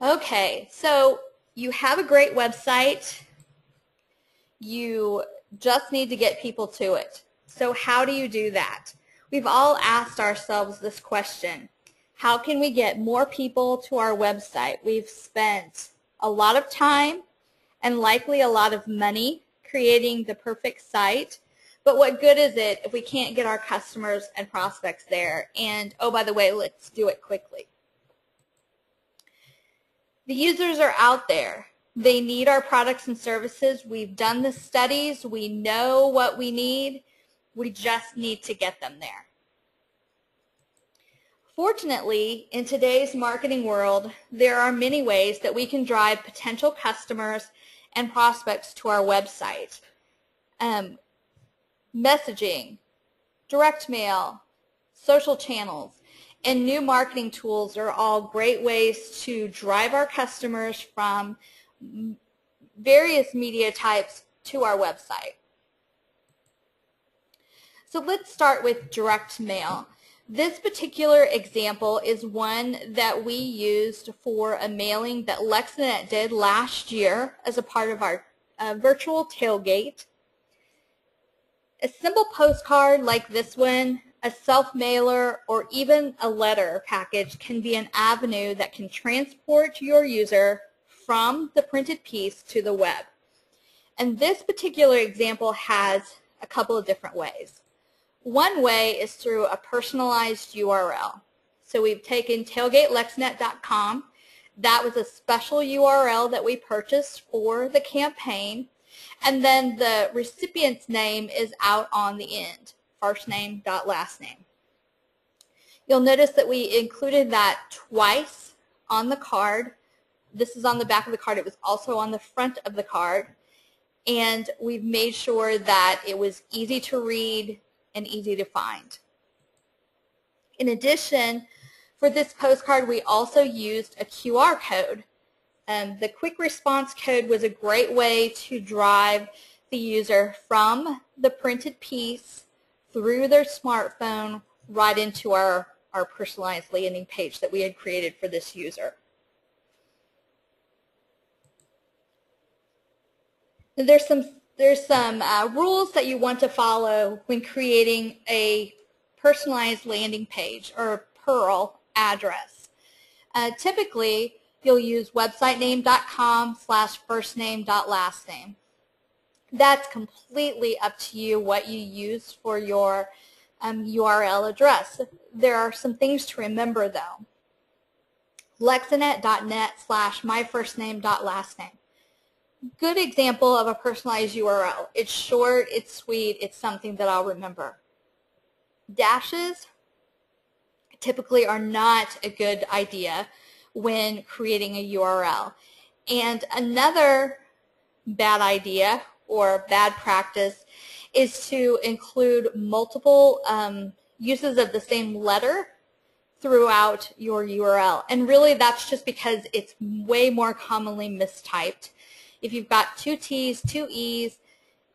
Okay, so you have a great website. You just need to get people to it. So how do you do that? We've all asked ourselves this question. How can we get more people to our website? We've spent a lot of time and likely a lot of money creating the perfect site. But what good is it if we can't get our customers and prospects there? And oh, by the way, let's do it quickly. The users are out there. They need our products and services. We've done the studies. We know what we need. We just need to get them there. Fortunately, in today's marketing world, there are many ways that we can drive potential customers and prospects to our website. Messaging, direct mail, social channels, and new marketing tools are all great ways to drive our customers from various media types to our website. So let's start with direct mail. This particular example is one that we used for a mailing that LexNet did last year as a part of our virtual tailgate. A simple postcard like this one, a self-mailer, or even a letter package can be an avenue that can transport your user from the printed piece to the web. And this particular example has a couple of different ways. One way is through a personalized URL. So we've taken tailgatelexnet.com. That was a special URL that we purchased for the campaign. And then the recipient's name is out on the end, first name dot last name. You'll notice that we included that twice on the card. This is on the back of the card. It was also on the front of the card. And we've made sure that it was easy to read and easy to find. In addition, for this postcard, we also used a QR code. The quick response code was a great way to drive the user from the printed piece through their smartphone right into our personalized landing page that we had created for this user. There's some rules that you want to follow when creating a personalized landing page or a PURL address. Typically, you'll use websitename.com/firstname.lastname. That's completely up to you what you use for your URL address. There are some things to remember though. Lexinet.net/myfirstname.lastname. Good example of a personalized URL. It's short, it's sweet, it's something that I'll remember. Dashes typically are not a good idea when creating a URL. And another bad idea or bad practice is to include multiple uses of the same letter throughout your URL. And really that's just because it's way more commonly mistyped. If you've got two T's, two E's,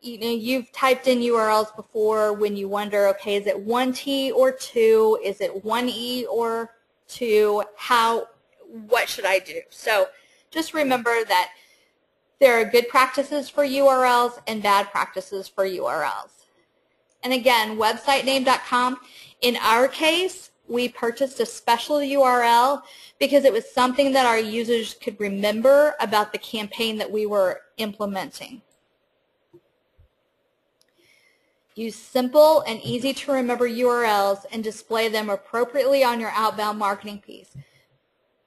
you've typed in URLs before when you wonder, okay, is it one T or two? Is it one E or two? What should I do? So just remember that there are good practices for URLs and bad practices for URLs. And again, websitename.com, in our case, we purchased a special URL because it was something that our users could remember about the campaign that we were implementing. Use simple and easy to remember URLs and display them appropriately on your outbound marketing piece.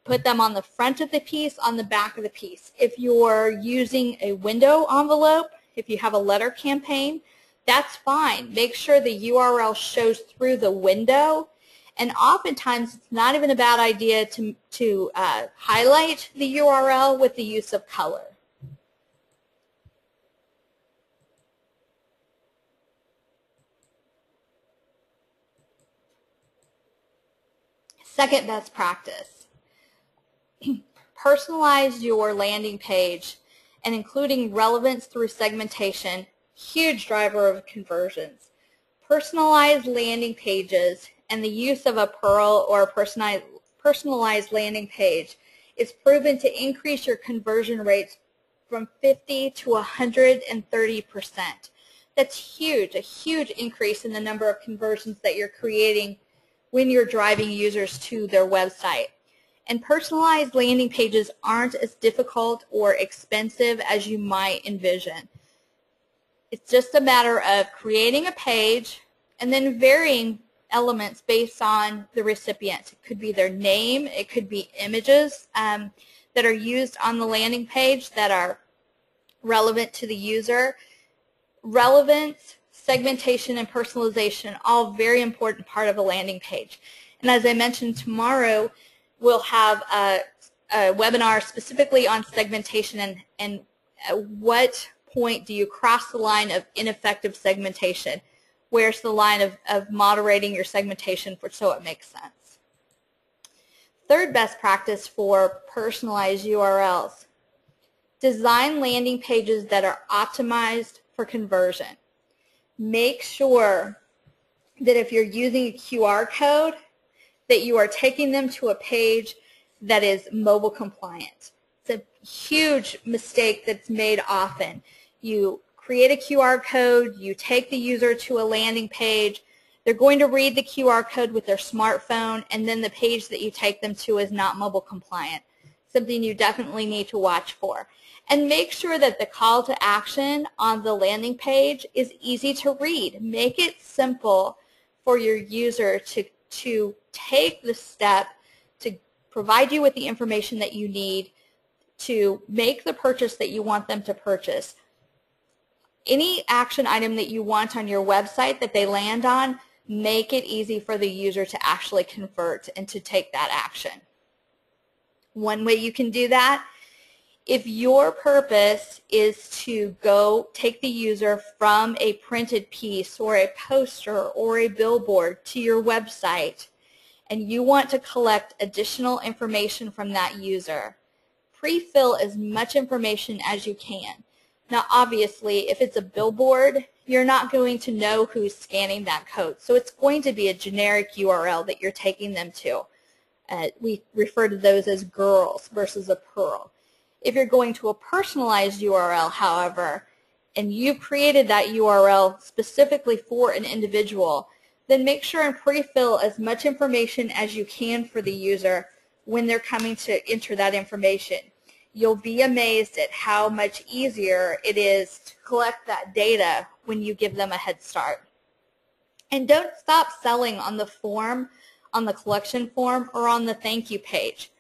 Put them on the front of the piece, on the back of the piece. If you're using a window envelope, if you have a letter campaign, that's fine. Make sure the URL shows through the window. And oftentimes, it's not even a bad idea to highlight the URL with the use of color. Second best practice. Personalize your landing page and including relevance through segmentation, huge driver of conversions. Personalized landing pages and the use of a PURL or a personalized landing page is proven to increase your conversion rates from 50 to 130%. That's huge, a huge increase in the number of conversions that you're creating when you're driving users to their website. And personalized landing pages aren't as difficult or expensive as you might envision. It's just a matter of creating a page and then varying elements based on the recipient. It could be their name, it could be images that are used on the landing page that are relevant to the user. Relevance, segmentation, and personalization, all very important part of a landing page. And as I mentioned, tomorrow we'll have a webinar specifically on segmentation and at what point do you cross the line of ineffective segmentation? Where's the line of moderating your segmentation so it makes sense? Third best practice for personalized URLs. Design landing pages that are optimized for conversion. Make sure that if you're using a QR code, that you are taking them to a page that is mobile compliant. It's a huge mistake that's made often. You create a QR code, you take the user to a landing page, they're going to read the QR code with their smartphone, and then the page that you take them to is not mobile compliant. Something you definitely need to watch for. And make sure that the call to action on the landing page is easy to read. Make it simple for your user to take the step to provide you with the information that you need to make the purchase that you want them to purchase. Any action item that you want on your website that they land on, make it easy for the user to actually convert and to take that action. One way you can do that, if your purpose is to go take the user from a printed piece or a poster or a billboard to your website and you want to collect additional information from that user, pre-fill as much information as you can. Now obviously if it's a billboard, you're not going to know who's scanning that code, so it's going to be a generic URL that you're taking them to. We refer to those as girls versus a pearl. If you're going to a personalized URL, however, and you've created that URL specifically for an individual, then make sure and pre-fill as much information as you can for the user when they're coming to enter that information. You'll be amazed at how much easier it is to collect that data when you give them a head start. And don't stop selling on the form, on the collection form, or on the thank you page.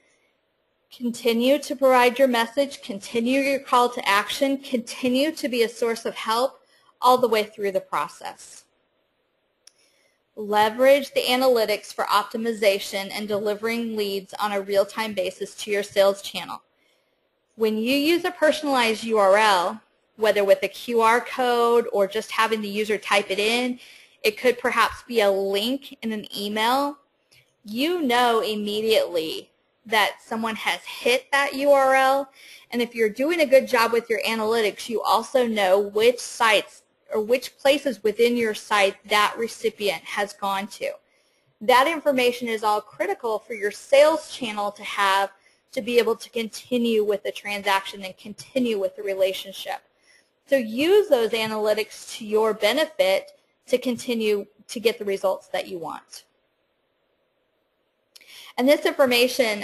Continue to provide your message, continue your call to action, continue to be a source of help all the way through the process. Leverage the analytics for optimization and delivering leads on a real-time basis to your sales channel. When you use a personalized URL, whether with a QR code or just having the user type it in, it could perhaps be a link in an email, you know immediately that someone has hit that URL, and if you're doing a good job with your analytics, you also know which sites or which places within your site that recipient has gone to. That information is all critical for your sales channel to have to be able to continue with the transaction and continue with the relationship. So use those analytics to your benefit to continue to get the results that you want. And this information,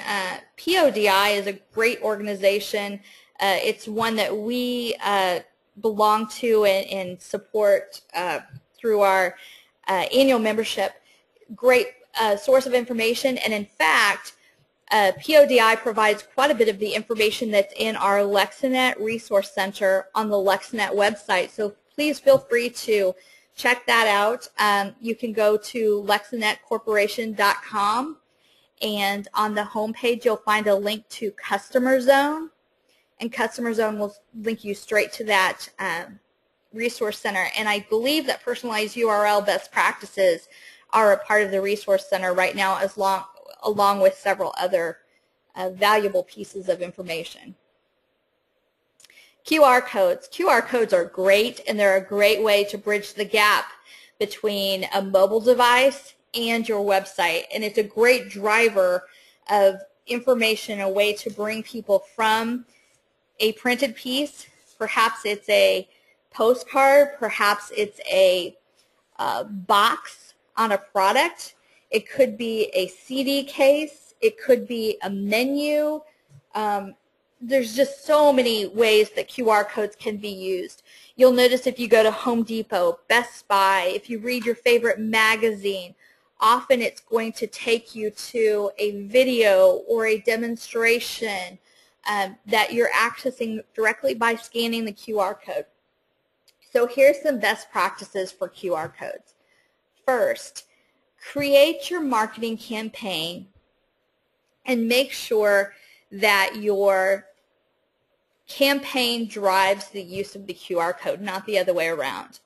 PODI is a great organization. It's one that we belong to and support through our annual membership. Great source of information, and in fact, PODI provides quite a bit of the information that's in our LexNet Resource Center on the LexNet website. So please feel free to check that out. You can go to lexnetcorporation.com, and on the home page you'll find a link to Customer Zone, and Customer Zone will link you straight to that Resource Center. And I believe that personalized URL best practices are a part of the Resource Center right now, along with several other valuable pieces of information. QR codes. QR codes are great, and they're a great way to bridge the gap between a mobile device and your website. And it's a great driver of information, a way to bring people from a printed piece. Perhaps it's a postcard, perhaps it's a box on a product. It could be a CD case. It could be a menu. There's just so many ways that QR codes can be used. You'll notice if you go to Home Depot, Best Buy, if you read your favorite magazine, often it's going to take you to a video or a demonstration that you're accessing directly by scanning the QR code. So here's some best practices for QR codes. First, create your marketing campaign and make sure that your campaign drives the use of the QR code, not the other way around.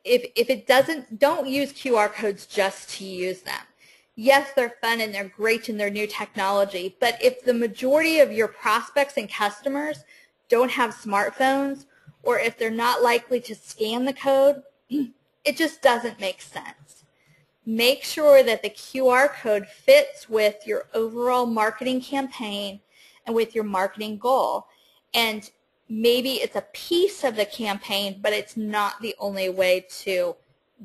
If it doesn't, don't use QR codes just to use them. Yes, they're fun and they're great and they're new technology, but if the majority of your prospects and customers don't have smartphones, or if they're not likely to scan the code, it just doesn't make sense. Make sure that the QR code fits with your overall marketing campaign and with your marketing goal. And maybe it's a piece of the campaign, but it's not the only way to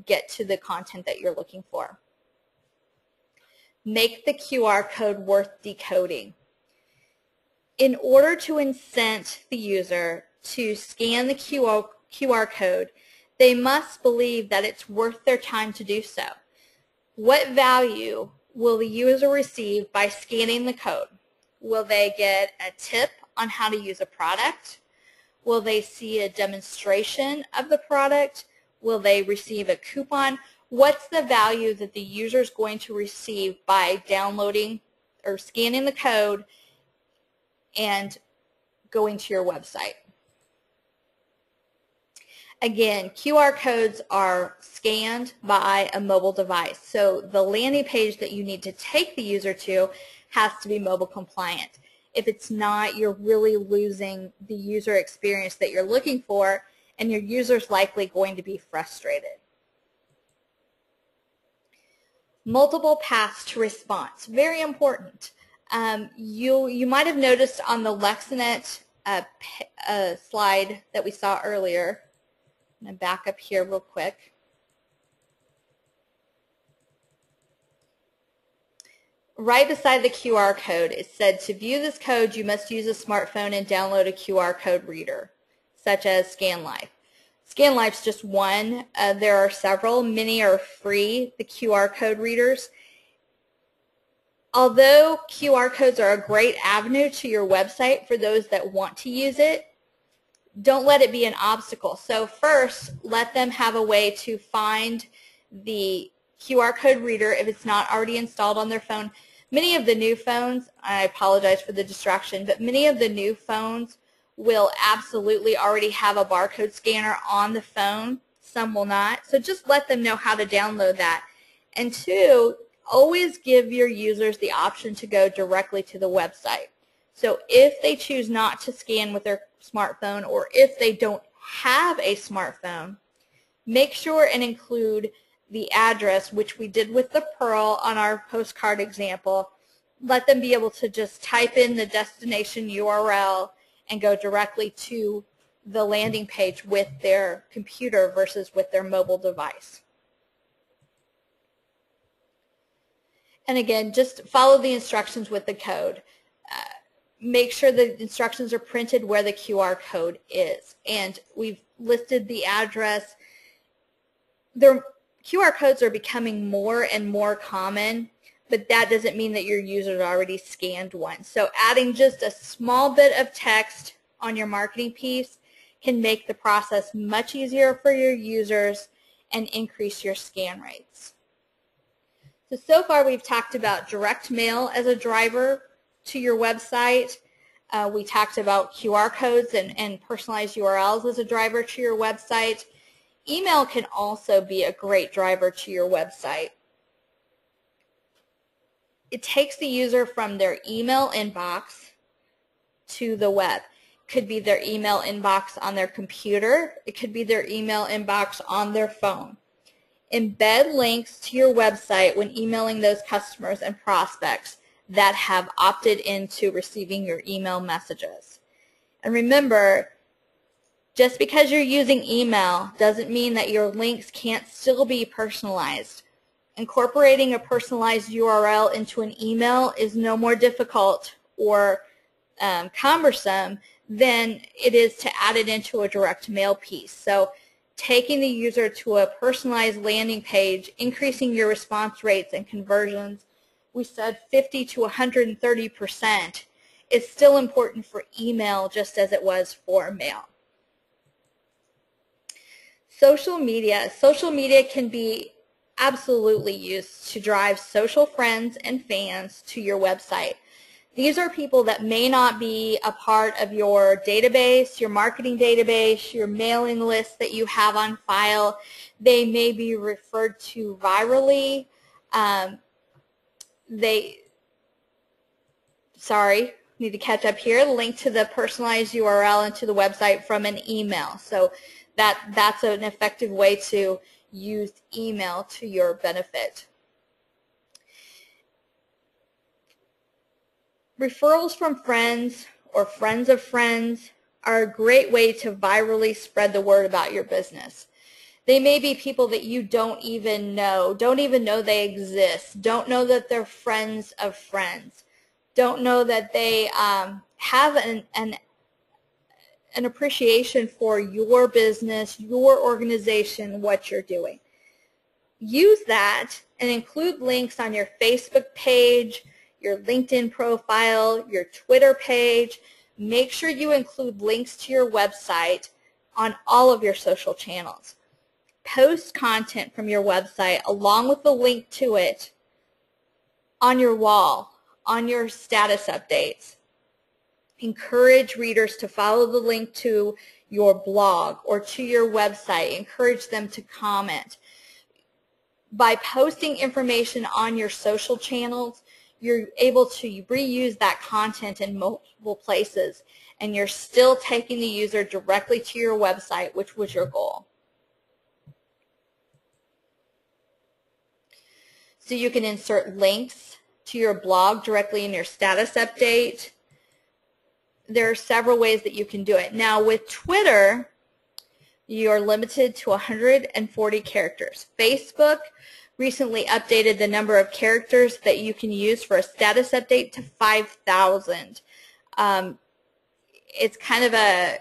get to the content that you're looking for. Make the QR code worth decoding. In order to incent the user to scan the QR code, they must believe that it's worth their time to do so. What value will the user receive by scanning the code? Will they get a tip on how to use a product? Will they see a demonstration of the product? Will they receive a coupon? What's the value that the user is going to receive by downloading or scanning the code and going to your website? Again, QR codes are scanned by a mobile device, so the landing page that you need to take the user to has to be mobile compliant. If it's not, you're really losing the user experience that you're looking for, and your user's likely going to be frustrated. Multiple paths to response, very important. You might have noticed on the LexNet slide that we saw earlier. I'm going to back up here real quick. Right beside the QR code, it said, to view this code, you must use a smartphone and download a QR code reader, such as ScanLife. ScanLife's just one. There are several. Many are free, the QR code readers. Although QR codes are a great avenue to your website for those that want to use it, don't let it be an obstacle. So first, let them have a way to find the QR code reader if it's not already installed on their phone. Many of the new phones, I apologize for the distraction, but many of the new phones will absolutely already have a barcode scanner on the phone. Some will not. So just let them know how to download that. And two, always give your users the option to go directly to the website. So if they choose not to scan with their smartphone, or if they don't have a smartphone, make sure and include the address, which we did with the Pearl on our postcard example. Let them be able to just type in the destination URL and go directly to the landing page with their computer versus with their mobile device. And again, just follow the instructions with the code. Make sure the instructions are printed where the QR code is. And we've listed the address. Their QR codes are becoming more and more common, but that doesn't mean that your users already scanned one. So adding just a small bit of text on your marketing piece can make the process much easier for your users and increase your scan rates. So far we've talked about direct mail as a driver to your website. We talked about QR codes and personalized URLs as a driver to your website. Email can also be a great driver to your website. It takes the user from their email inbox to the web. It could be their email inbox on their computer. It could be their email inbox on their phone. Embed links to your website when emailing those customers and prospects. that have opted into receiving your email messages. And remember, just because you're using email doesn't mean that your links can't still be personalized. Incorporating a personalized URL into an email is no more difficult or cumbersome than it is to add it into a direct mail piece. So taking the user to a personalized landing page, increasing your response rates and conversions, we said 50 to 130%, is still important for email just as it was for mail. Social media. Social media can be absolutely used to drive social friends and fans to your website. These are people that may not be a part of your database, your marketing database, your mailing list that you have on file. They may be referred to virally. Need to catch up here. Link to the personalized URL into the website from an email. So that's an effective way to use email to your benefit. Referrals from friends or friends of friends are a great way to virally spread the word about your business. They may be people that you don't even know they exist, don't know that they're friends of friends, don't know that they have an appreciation for your business, your organization, what you're doing. Use that and include links on your Facebook page, your LinkedIn profile, your Twitter page. Make sure you include links to your website on all of your social channels. Post content from your website along with the link to it on your wall, on your status updates. Encourage readers to follow the link to your blog or to your website. Encourage them to comment. By posting information on your social channels, you're able to reuse that content in multiple places, and you're still taking the user directly to your website, which was your goal. So you can insert links to your blog directly in your status update. There are several ways that you can do it. Now with Twitter, you're limited to 140 characters. Facebook recently updated the number of characters that you can use for a status update to 5,000. It's kind of a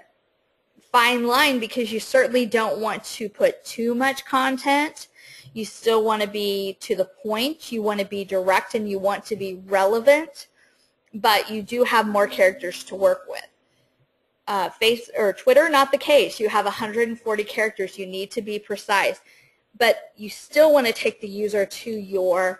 fine line because you certainly don't want to put too much content. You still want to be to the point, you want to be direct, and you want to be relevant, but you do have more characters to work with. Twitter, not the case. You have 140 characters. You need to be precise, but you still want to take the user to your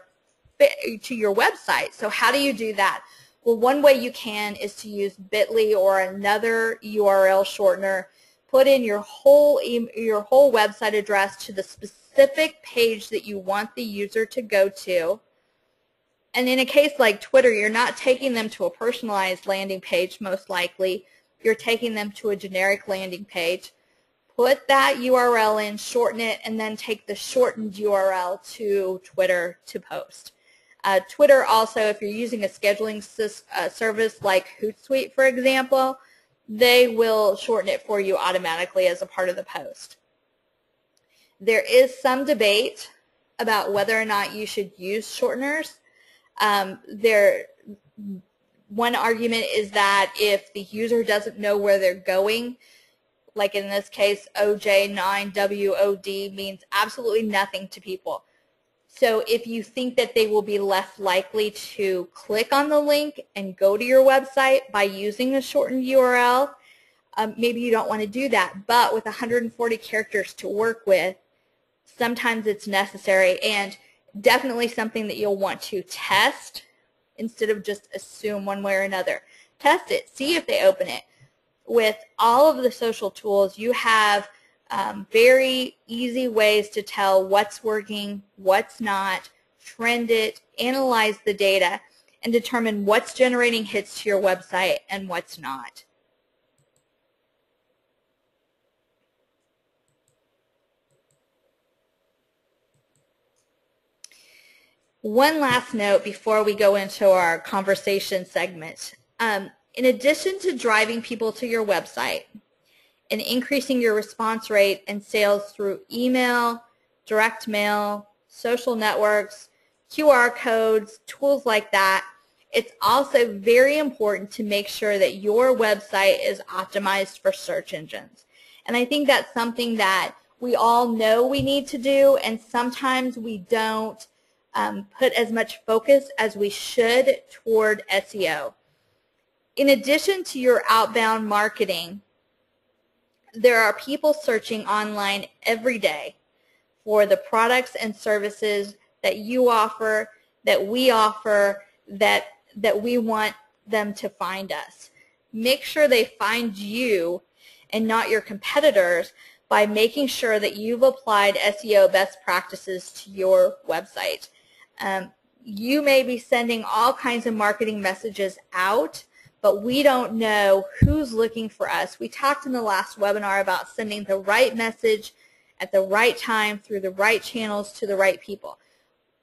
website. So how do you do that? Well, one way you can is to use bit.ly or another URL shortener. Put in your whole website address to the specific page that you want the user to go to. And in a case like Twitter, you're not taking them to a personalized landing page, most likely. You're taking them to a generic landing page. Put that URL in, shorten it, and then take the shortened URL to Twitter to post. Twitter also, if you're using a scheduling service like Hootsuite, for example, they will shorten it for you automatically as a part of the post. There is some debate about whether or not you should use shorteners. One argument is that if the user doesn't know where they're going, like in this case, OJ9WOD means absolutely nothing to people. So if you think that they will be less likely to click on the link and go to your website by using a shortened URL, maybe you don't want to do that. But with 140 characters to work with, sometimes it's necessary, and definitely something that you'll want to test instead of just assume one way or another. Test it. See if they open it. With all of the social tools, you have very easy ways to tell what's working, what's not, trend it, analyze the data, and determine what's generating hits to your website and what's not. One last note before we go into our conversation segment. In addition to driving people to your website and increasing your response rate and sales through email, direct mail, social networks, QR codes, tools like that, it's also very important to make sure that your website is optimized for search engines. And I think that's something that we all know we need to do, and sometimes we don't put as much focus as we should toward SEO. In addition to your outbound marketing, there are people searching online every day for the products and services that you offer, that we offer, that we want them to find us. Make sure they find you and not your competitors by making sure that you've applied SEO best practices to your website. You may be sending all kinds of marketing messages out, but we don't know who's looking for us. We talked in the last webinar about sending the right message at the right time through the right channels to the right people.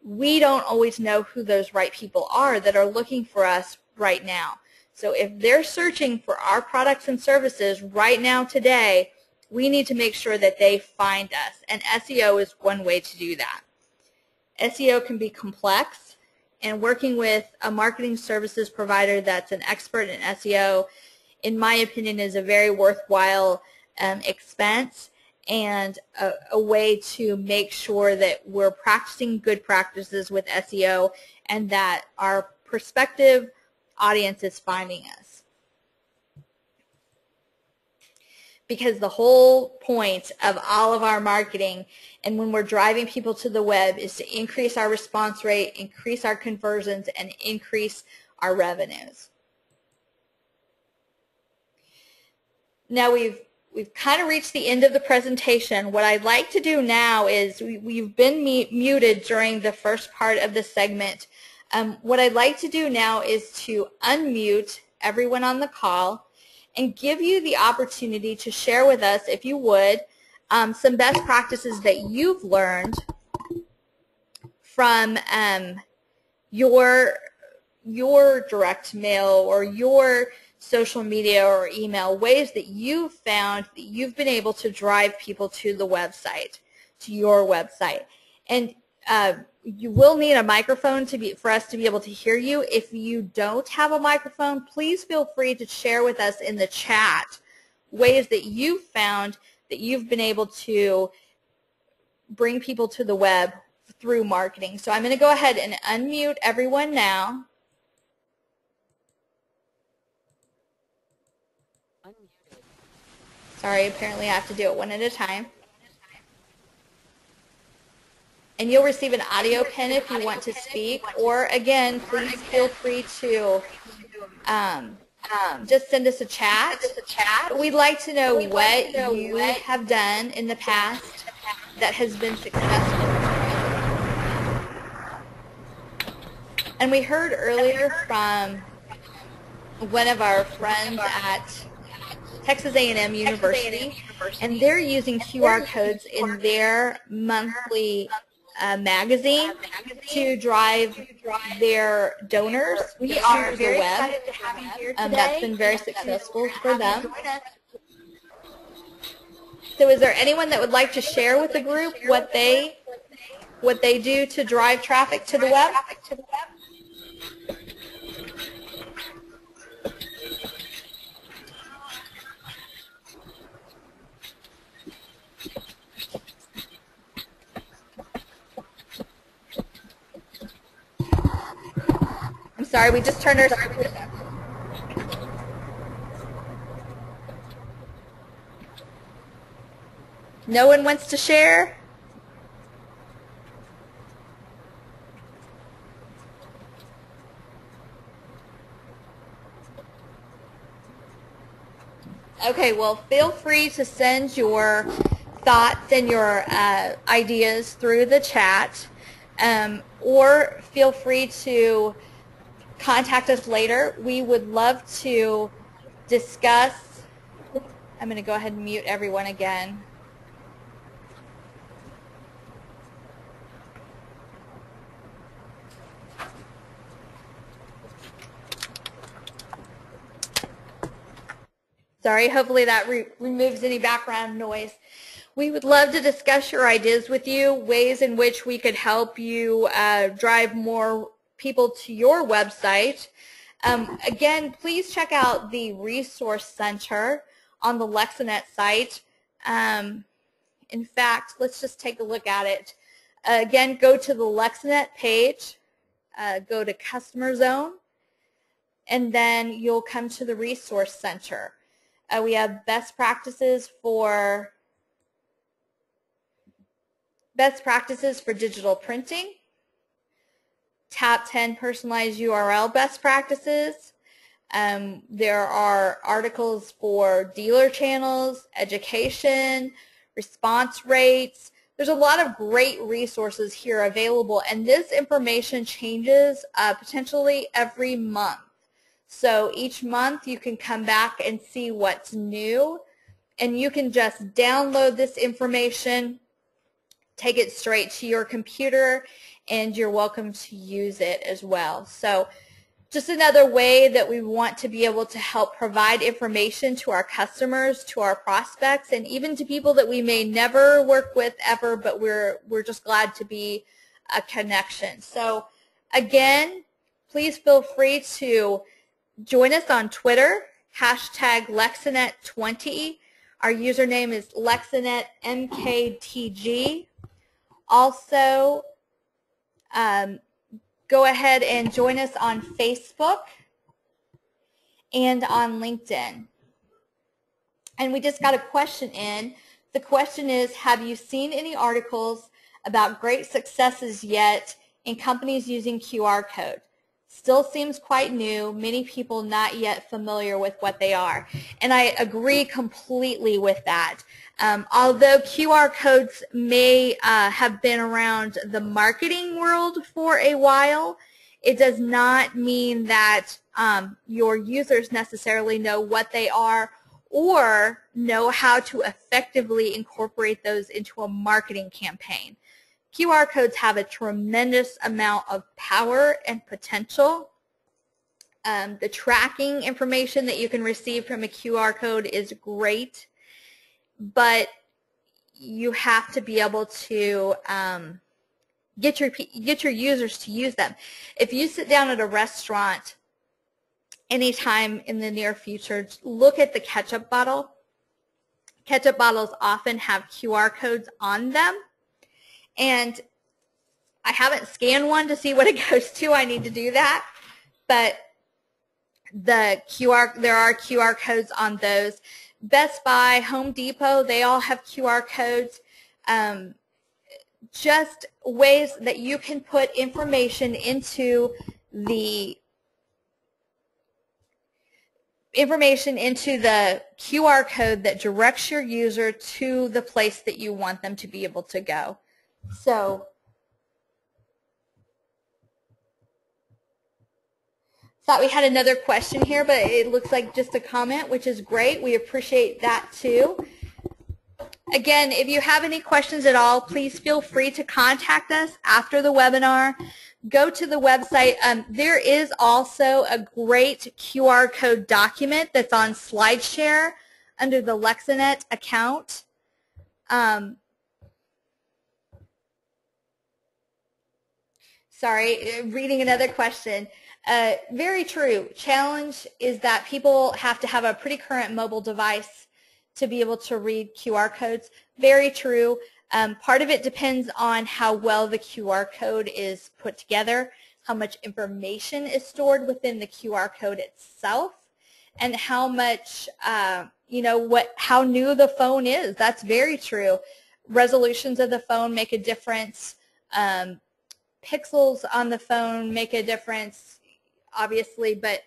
We don't always know who those right people are that are looking for us right now. So if they're searching for our products and services right now today, we need to make sure that they find us, and SEO is one way to do that. SEO can be complex, and working with a marketing services provider that's an expert in SEO, in my opinion, is a very worthwhile expense and a way to make sure that we're practicing good practices with SEO and that our prospective audience is finding us. Because the whole point of all of our marketing and when we're driving people to the web is to increase our response rate, increase our conversions, and increase our revenues. Now we've kind of reached the end of the presentation. What I'd like to do now is, we've been muted during the first part of the segment. What I'd like to do now is to unmute everyone on the call and give you the opportunity to share with us, if you would, some best practices that you've learned from your direct mail or your social media or email, ways that you've found that you've been able to drive people to the website, to your website. And you will need a microphone for us to be able to hear you. If you don't have a microphone, please feel free to share with us in the chat ways that you've found that you've been able to bring people to the web through marketing. So I'm going to go ahead and unmute everyone now. Sorry, apparently I have to do it one at a time. And you'll receive an audio pin if you want to speak, or again, please feel free to just send us a chat. We'd like to know what you have done in the past that has been successful. And we heard earlier from one of our friends at Texas A&M University, and they're using QR codes in their monthly magazine to drive their donors to the web. That's been very successful for them. So is there anyone that would like to share with the group what they do to drive traffic to the web? I'm sorry, we just turned our... No one wants to share? Okay, well, feel free to send your thoughts and your ideas through the chat, or feel free to contact us later. We would love to discuss. I'm going to go ahead and mute everyone again. Sorry, hopefully that removes any background noise. We would love to discuss your ideas with you, ways in which we could help you drive more people to your website. Again, please check out the Resource Center on the LexNet site. In fact, let's just take a look at it. Again, go to the LexNet page, go to Customer Zone, and then you'll come to the Resource Center. We have best practices for digital printing, top 10 personalized URL best practices. There are articles for dealer channels, education, response rates. There's a lot of great resources here available, and this information changes potentially every month. So each month you can come back and see what's new, and you can just download this information, take it straight to your computer, and you're welcome to use it as well. So just another way that we want to be able to help provide information to our customers, to our prospects, and even to people that we may never work with ever, but we're just glad to be a connection. So again, please feel free to join us on Twitter, hashtag LexNet20. Our username is LexNetMKTG. Also, go ahead and join us on Facebook and on LinkedIn. And we just got a question in. The question is, have you seen any articles about great successes yet in companies using QR code? Still seems quite new, many people not yet familiar with what they are. And I agree completely with that. Although QR codes may have been around the marketing world for a while, it does not mean that your users necessarily know what they are or know how to effectively incorporate those into a marketing campaign. QR codes have a tremendous amount of power and potential. The tracking information that you can receive from a QR code is great, but you have to be able to get your users to use them. If you sit down at a restaurant anytime in the near future, look at the ketchup bottle. Ketchup bottles often have QR codes on them. And I haven't scanned one to see what it goes to. I need to do that. But there are QR codes on those. Best Buy, Home Depot, they all have QR codes. Just ways that you can put information into the QR code that directs your user to the place that you want them to be able to go. So, thought we had another question here, but it looks like just a comment, which is great. We appreciate that too. Again, if you have any questions at all, please feel free to contact us after the webinar. Go to the website. There is also a great QR code document that's on SlideShare under the LexNet account. Sorry, reading another question. Very true. Challenge is that people have to have a pretty current mobile device to be able to read QR codes. Very true. Part of it depends on how well the QR code is put together, how much information is stored within the QR code itself, and how much, how new the phone is. That's very true. Resolutions of the phone make a difference. Pixels on the phone make a difference, obviously, but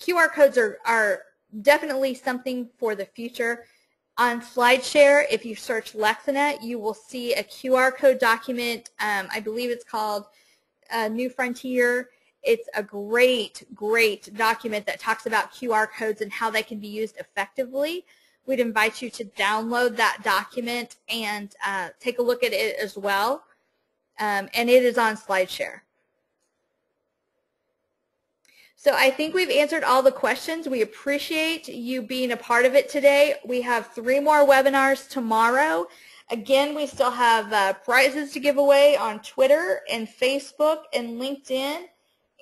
QR codes are definitely something for the future. On SlideShare, if you search LexNet, you will see a QR code document. I believe it's called New Frontier. It's a great, great document that talks about QR codes and how they can be used effectively. We'd invite you to download that document and take a look at it as well. And it is on SlideShare. So I think we've answered all the questions. We appreciate you being a part of it today. We have 3 more webinars tomorrow. Again, we still have prizes to give away on Twitter and Facebook and LinkedIn.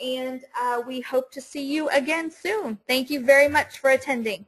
And we hope to see you again soon. Thank you very much for attending.